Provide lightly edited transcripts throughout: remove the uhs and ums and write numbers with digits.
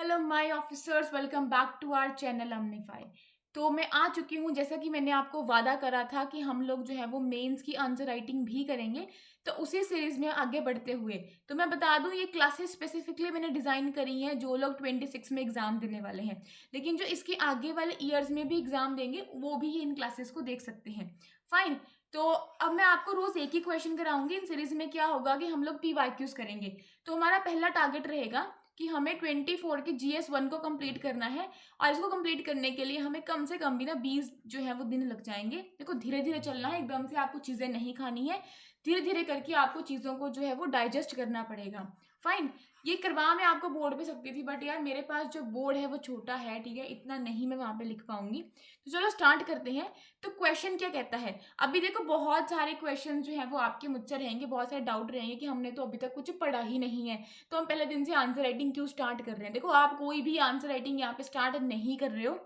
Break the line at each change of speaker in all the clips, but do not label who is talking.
Hello my officers, welcome back to our channel Amnify. तो मैं आ चुकी हूँ, जैसा कि मैंने आपको वादा करा था कि हम लोग जो है वो मेंस की आंसर राइटिंग भी करेंगे। तो उसी सीरीज में आगे बढ़ते हुए तो मैं बता दूं, ये क्लासेस स्पेसिफिकली मैंने डिज़ाइन करी हैं जो लोग 26 में एग्जाम देने वाले हैं, लेकिन जो इसके आगे वाले ईयर्स में भी एग्जाम देंगे वो भी ये इन क्लासेस को देख सकते हैं। फाइन। तो अब मैं आपको रोज एक ही क्वेश्चन कराऊंगी। इन सीरीज में क्या होगा कि हम लोग पीवाईक्यूज करेंगे। तो हमारा पहला टारगेट रहेगा कि हमें 24 की GS1 को कंप्लीट करना है, और इसको कंप्लीट करने के लिए हमें कम से कम भी ना 20 जो है वो दिन लग जाएंगे। देखो, धीरे धीरे चलना है, एकदम से आपको चीज़ें नहीं खानी है। धीरे धीरे करके आपको चीज़ों को जो है वो डाइजेस्ट करना पड़ेगा। फाइन। ये करवा मैं आपको बोर्ड पे सकती थी, बट यार मेरे पास जो बोर्ड है वो छोटा है, ठीक है, इतना नहीं मैं वहाँ पे लिख पाऊंगी। तो चलो स्टार्ट करते हैं। तो क्वेश्चन क्या कहता है, अभी देखो बहुत सारे क्वेश्चन जो है वो आपके मुझसे रहेंगे, बहुत सारे डाउट रहेंगे कि हमने तो अभी तक कुछ पढ़ा ही नहीं है, तो हम पहले दिन से आंसर राइटिंग क्यों स्टार्ट कर रहे हैं। देखो, आप कोई भी आंसर राइटिंग यहाँ पे स्टार्ट नहीं कर रहे हो,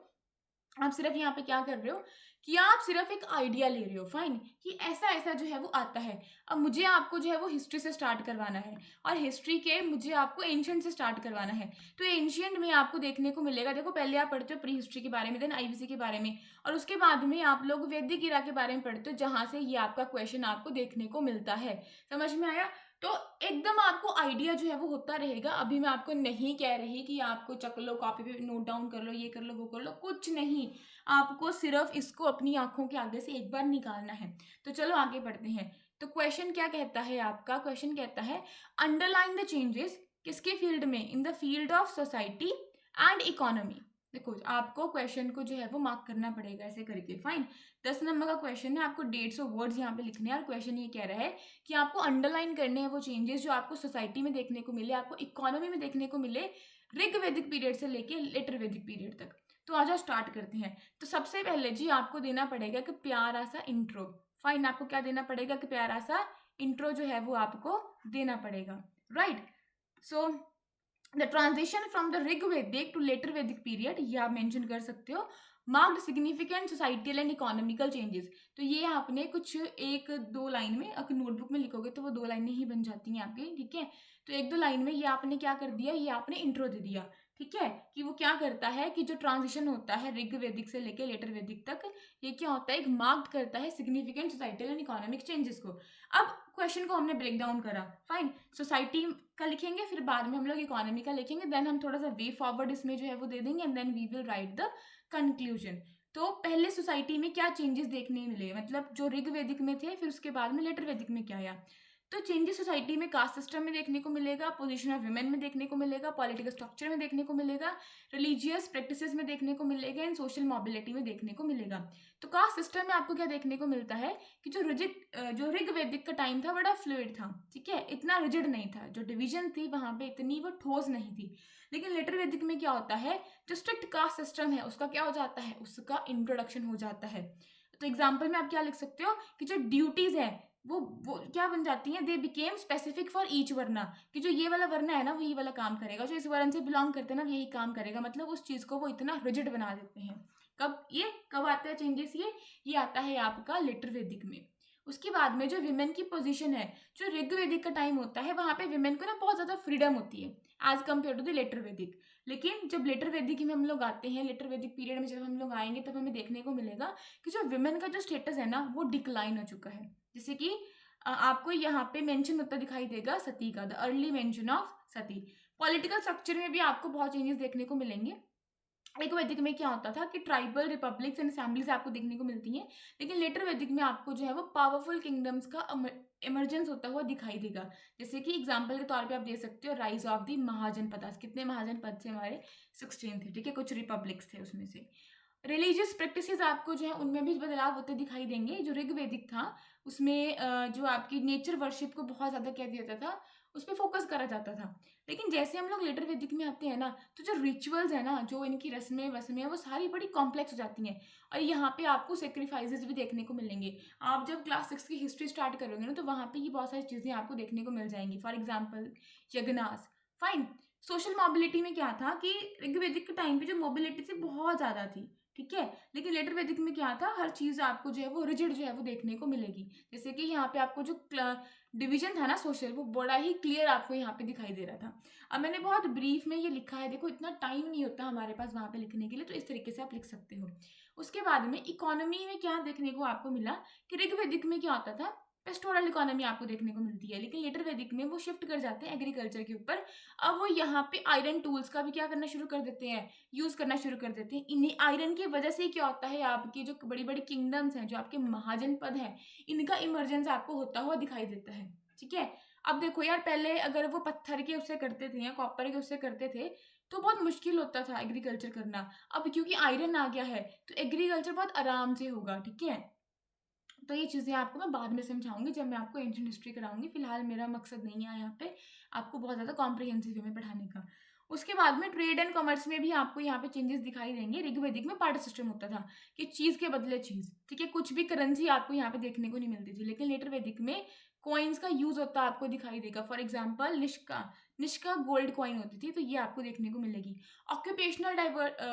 आप सिर्फ यहाँ पे क्या कर रहे हो कि आप सिर्फ एक आइडिया ले रहे हो। फाइन, कि ऐसा ऐसा जो है वो आता है। अब मुझे आपको जो है वो हिस्ट्री से स्टार्ट करवाना है, और हिस्ट्री के मुझे आपको एंशियंट से स्टार्ट करवाना है। तो एंशियंट में आपको देखने को मिलेगा, देखो पहले आप पढ़ते हो प्री हिस्ट्री के बारे में, देन IBC के बारे में, और उसके बाद में आप लोग वैदिक इरा के बारे में पढ़ते हो, जहाँ से ये आपका क्वेश्चन आपको देखने को मिलता है। समझ में आया? तो एकदम आपको आइडिया जो है वो होता रहेगा। अभी मैं आपको नहीं कह रही कि आपको चक लो, कॉपी पे नोट डाउन कर लो, ये कर लो, वो कर लो, कुछ नहीं। आपको सिर्फ इसको अपनी आंखों के आगे से एक बार निकालना है। तो चलो आगे बढ़ते हैं। तो क्वेश्चन क्या कहता है आपका, क्वेश्चन कहता है अंडरलाइन द चेंजेस किसके फील्ड में, in the field of society and economy. देखो, आपको क्वेश्चन को जो है वो मार्क करना पड़ेगा ऐसे करके। फाइन। 10 नंबर का क्वेश्चन है, आपको 150 वर्ड्स यहाँ पे लिखने हैं, और क्वेश्चन ये कह रहा है कि आपको अंडरलाइन करने हैं वो चेंजेस जो आपको सोसाइटी में देखने को मिले, आपको इकोनॉमी में देखने को मिले, ऋग वैदिक पीरियड से लेके लेटर वैदिक पीरियड तक। तो आ जाओ स्टार्ट करते हैं। तो सबसे पहले जी आपको देना पड़ेगा कि प्यारा सा इंट्रो। फाइन, आपको क्या देना पड़ेगा कि प्यारा सा इंट्रो जो है वो आपको देना पड़ेगा। Right. So the transition from the Rig वैदिक टू लेटर वैदिक पीरियड, ये आप मेंशन कर सकते हो। Marked significant societal and economical changes, तो ये आपने कुछ एक दो लाइन में, अगर नोटबुक में लिखोगे तो वो दो लाइनें ही बन जाती हैं आपकी, ठीक है। तो एक दो लाइन में ये आपने क्या कर दिया, ये आपने इंट्रो दे दिया, ठीक है। कि वो क्या करता है कि जो ट्रांजिशन होता है ऋग वैदिक से लेकर लेटर वैदिक तक, ये क्या होता है, एक मार्क्ड करता है significant societal and economic changes को। अब क्वेश्चन को हमने ब्रेक डाउन करा। फाइन, सोसाइटी का लिखेंगे, फिर बाद में हम लोग इकोनॉमी का लिखेंगे, देन हम थोड़ा सा वे फॉरवर्ड इसमें जो है वो दे देंगे, and then we will write the conclusion. तो पहले सोसाइटी में क्या चेंजेस देखने मिले, मतलब जो ऋग वैदिक में थे, फिर उसके बाद में लेटर वैदिक में क्या आया। तो चेंजेस सोसाइटी में कास्ट सिस्टम में देखने को मिलेगा, पोजीशन ऑफ वुमेन में देखने को मिलेगा, पॉलिटिकल स्ट्रक्चर में देखने को मिलेगा, रिलीजियस प्रैक्टिसेस में देखने को मिलेगा, एंड सोशल मोबिलिटी में देखने को मिलेगा। तो कास्ट सिस्टम में आपको क्या देखने को मिलता है कि जो ऋग वैदिक का टाइम था बड़ा फ्लूइड था, ठीक है, इतना रिजिड नहीं था, जो डिवीजन थी वहां पे इतनी वो ठोस नहीं थी। लेकिन लेटर वैदिक में क्या होता है, जो स्ट्रिक्ट कास्ट सिस्टम है उसका क्या हो जाता है, उसका इंट्रोडक्शन हो जाता है। तो एग्जाम्पल में आप क्या लिख सकते हो कि जो ड्यूटीज है वो क्या बन जाती हैं, they became specific for each varna, कि जो ये वाला वर्ना है ना वो ये वाला काम करेगा, जो इस वर्ण से बिलोंग करते हैं ना वो यही काम करेगा, मतलब उस चीज को वो इतना रिजिड बना देते हैं। कब आता है चेंजेस, ये आता है आपका लेटर वैदिक में। उसके बाद में जो विमेन की पोजीशन है, जो ऋग वैदिक का टाइम होता है वहां पे विमेन को ना बहुत ज्यादा फ्रीडम होती है as compared to the later Vedic. लेकिन जब लेटर वैदिक में हम लोग आते हैं, लेटर वैदिक पीरियड में जब हम लोग आएंगे, तब हमें देखने को मिलेगा कि जो विमेन का जो स्टेटस है ना वो डिक्लाइन हो चुका है। जैसे कि आपको यहाँ पे मेंशन होता दिखाई देगा सती का, the early mention of Sati. Political structure में भी आपको बहुत चेंजेस देखने को मिलेंगे। एक वैदिक में क्या होता था कि ट्राइबल रिपब्लिक्स एंड असेंबलीज आपको देखने को मिलती हैं, लेकिन लेटर वैदिक में आपको जो है वो पावरफुल किंगडम्स का इमरजेंस होता हुआ दिखाई देगा। जैसे कि एग्जांपल के तौर पे आप दे सकते हो राइज ऑफ द महाजनपद। कितने महाजनपद थे हमारे, 16 थे, ठीक है, कुछ रिपब्लिक्स थे उसमें से। रिलीजियस प्रैक्टिसेस आपको जो है उनमें भी बदलाव होते दिखाई देंगे। जो ऋग वैदिक था उसमें जो आपकी नेचर वर्शिप को बहुत ज़्यादा क्या दिया जाता था, उस पर फोकस करा जाता था। लेकिन जैसे हम लोग लेटर वैदिक में आते हैं ना, तो जो रिचुअल्स है ना, जो इनकी रस्में वस्में वो सारी बड़ी कॉम्प्लेक्स हो जाती हैं, और यहाँ पे आपको सेक्रीफाइसेस भी देखने को मिलेंगे। आप जब क्लास 6 की हिस्ट्री स्टार्ट करोगे ना, तो वहाँ पे ये बहुत सारी चीज़ें आपको देखने को मिल जाएंगी। फॉर एग्जाम्पल यज्ञनास। फाइन। सोशल मोबिलिटी में क्या था कि ऋग वैदिक के टाइम पे जो मोबिलिटी थी बहुत ज़्यादा थी, ठीक है, लेकिन लेटर वैदिक में क्या था, हर चीज़ आपको जो है वो रिजिड जो है वो देखने को मिलेगी। जैसे कि यहाँ पे आपको जो डिवीजन था ना सोशल, वो बड़ा ही क्लियर आपको यहाँ पे दिखाई दे रहा था। अब मैंने बहुत ब्रीफ में ये लिखा है, देखो इतना टाइम नहीं होता हमारे पास वहाँ पे लिखने के लिए, तो इस तरीके से आप लिख सकते हो। उसके बाद में इकोनॉमी में क्या देखने को आपको मिला कि ऋग्वेदिक में क्या होता था, पेस्टोरल इकोनॉमी आपको देखने को मिलती है, लेकिन लेटर वैदिक में वो शिफ्ट कर जाते हैं एग्रीकल्चर के ऊपर। अब वो यहाँ पे आयरन टूल्स का भी क्या करना शुरू कर देते हैं, यूज करना शुरू कर देते हैं। इन्हीं आयरन की वजह से क्या होता है, आपकी जो बड़ी बड़ी किंगडम्स हैं, जो आपके महाजनपद हैं, इनका इमरजेंस आपको होता हुआ दिखाई देता है। ठीक है, अब देखो यार, पहले अगर वो पत्थर के उससे करते थे या कॉपर के उससे करते थे तो बहुत मुश्किल होता था एग्रीकल्चर करना। अब क्योंकि आयरन आ गया है तो एग्रीकल्चर बहुत आराम से होगा। ठीक है, तो ये चीज़ें आपको मैं बाद में समझाऊंगी जब मैं आपको एंशिएंट हिस्ट्री कराऊंगी। फिलहाल मेरा मकसद नहीं है यहाँ पे आपको बहुत ज़्यादा कॉम्प्रिहेंसिव वे में पढ़ाने का। उसके बाद में ट्रेड एंड कॉमर्स में भी आपको यहाँ पे चेंजेस दिखाई देंगे। ऋग्वेदिक में पार्ट सिस्टम होता था कि चीज़ के बदले चीज़, ठीक है, कुछ भी करेंसी आपको यहाँ पे देखने को नहीं मिलती थी, लेकिन लेटर वैदिक में कॉइन्स का यूज होता आपको दिखाई देगा। For example Nishka, Nishka gold coin होती थी, तो ये आपको देखने को मिलेगी। ऑक्यूपेशनल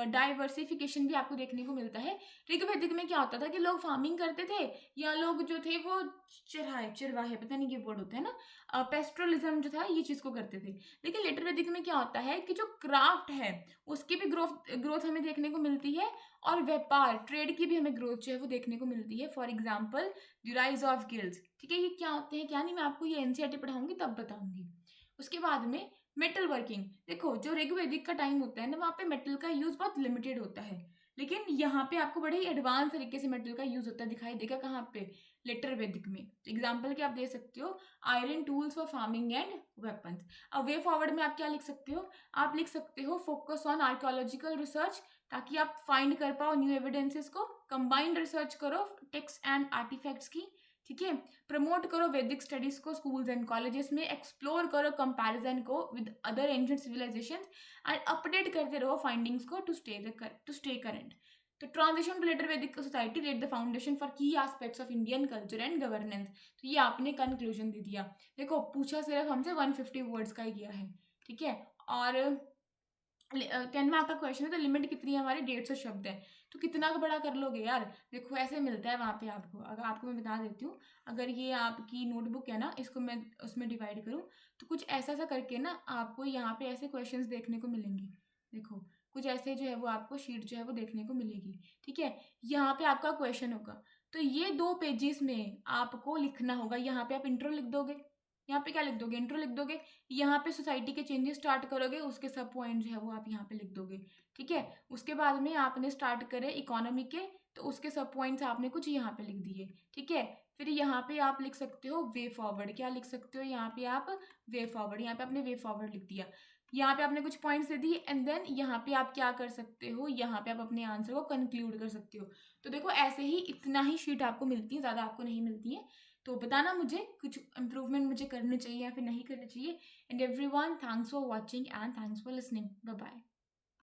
डाइवर्सिफिकेशन भी आपको देखने को मिलता है। ऋग्वेदिक में क्या होता था कि लोग फार्मिंग करते थे, या लोग जो थे वो चिरवाहे पता नहीं ये वर्ड होता है ना, पेस्ट्रलिज्म जो था ये चीज़ को करते थे। लेकिन लेटर वैदिक में क्या होता है कि जो क्राफ्ट है उसकी भी ग्रोथ हमें देखने को मिलती है, और व्यापार ट्रेड की भी हमें ग्रोथ जो है वो देखने को मिलती है। For example the rise of guilds. ठीक है, ये क्या होते हैं क्या नहीं, मैं आपको ये एनसीईआरटी पढ़ाऊंगी तब बताऊंगी। उसके बाद में मेटल वर्किंग, देखो जो ऋग्वेदिक का टाइम होता है ना, वहाँ पे मेटल का यूज बहुत लिमिटेड होता है, लेकिन यहाँ पे आपको बड़े ही एडवांस तरीके से मेटल का यूज होता दिखाई देगा। कहाँ पे, लेटर वैदिक में। एग्जाम्पल क्या आप दे सकते हो, iron tools for farming and weapons. अब वे फॉरवर्ड में आप क्या लिख सकते हो, आप लिख सकते हो फोकस ऑन आर्कियोलॉजिकल रिसर्च, ताकि आप फाइंड कर पाओ न्यू एविडेंसेस को। कंबाइंड रिसर्च करो टेक्स्ट एंड आर्टिफैक्ट्स की। ठीक है, प्रमोट करो वैदिक स्टडीज को स्कूल्स एंड कॉलेजेस में, एक्सप्लोर करो कंपैरिजन को with other ancient civilizations, and update करते रहो फाइंडिंग्स को टू स्टे करंट। तो transition to later Vedic society led the foundation for key aspects of Indian culture and governance. तो ये आपने कंक्लूजन दे दिया। देखो पूछा सिर्फ हमसे 150 वर्ड्स का ही गया है। ठीक है, और 10 मार्क का क्वेश्चन है, तो लिमिट कितनी है हमारी, 150 शब्द है, तो कितना का बड़ा कर लोगे यार। देखो ऐसे मिलता है वहाँ पे आपको, अगर आपको मैं बता देती हूँ, अगर ये आपकी नोटबुक है ना, इसको मैं उसमें डिवाइड करूँ तो कुछ ऐसा सा करके ना आपको यहाँ पे ऐसे क्वेश्चंस देखने को मिलेंगे। देखो कुछ ऐसे जो है वो आपको शीट जो है वो देखने को मिलेगी। ठीक है, यहाँ पे आपका क्वेश्चन होगा, तो ये 2 पेजेस में आपको लिखना होगा। यहाँ पे आप इंट्रो लिख दोगे, यहाँ पे क्या लिख दोगे, इंट्रो लिख दोगे। यहाँ पे सोसाइटी के चेंजेस स्टार्ट करोगे, उसके सब पॉइंट जो है वो आप यहाँ पे लिख दोगे। ठीक है, उसके बाद में आपने स्टार्ट करे इकोनॉमी के, तो उसके सब पॉइंट्स आपने कुछ यहाँ पे लिख दिए। ठीक है, फिर यहाँ पे आप लिख सकते हो वे फॉरवर्ड, क्या लिख सकते हो यहाँ पे आप, वे फॉरवर्ड। यहाँ पे आपने वे फॉरवर्ड लिख दिया, यहाँ पे आपने कुछ पॉइंट्स दे दिए, एंड देन यहाँ पे आप क्या कर सकते हो, यहाँ पे आप अपने आंसर को कंक्लूड कर सकते हो। तो देखो ऐसे ही इतना ही शीट आपको मिलती है, ज़्यादा आपको नहीं मिलती है। तो बताना मुझे कुछ इम्प्रूवमेंट मुझे करनी चाहिए या फिर नहीं करनी चाहिए। And everyone, thanks for watching and thanks for listening. Bye bye.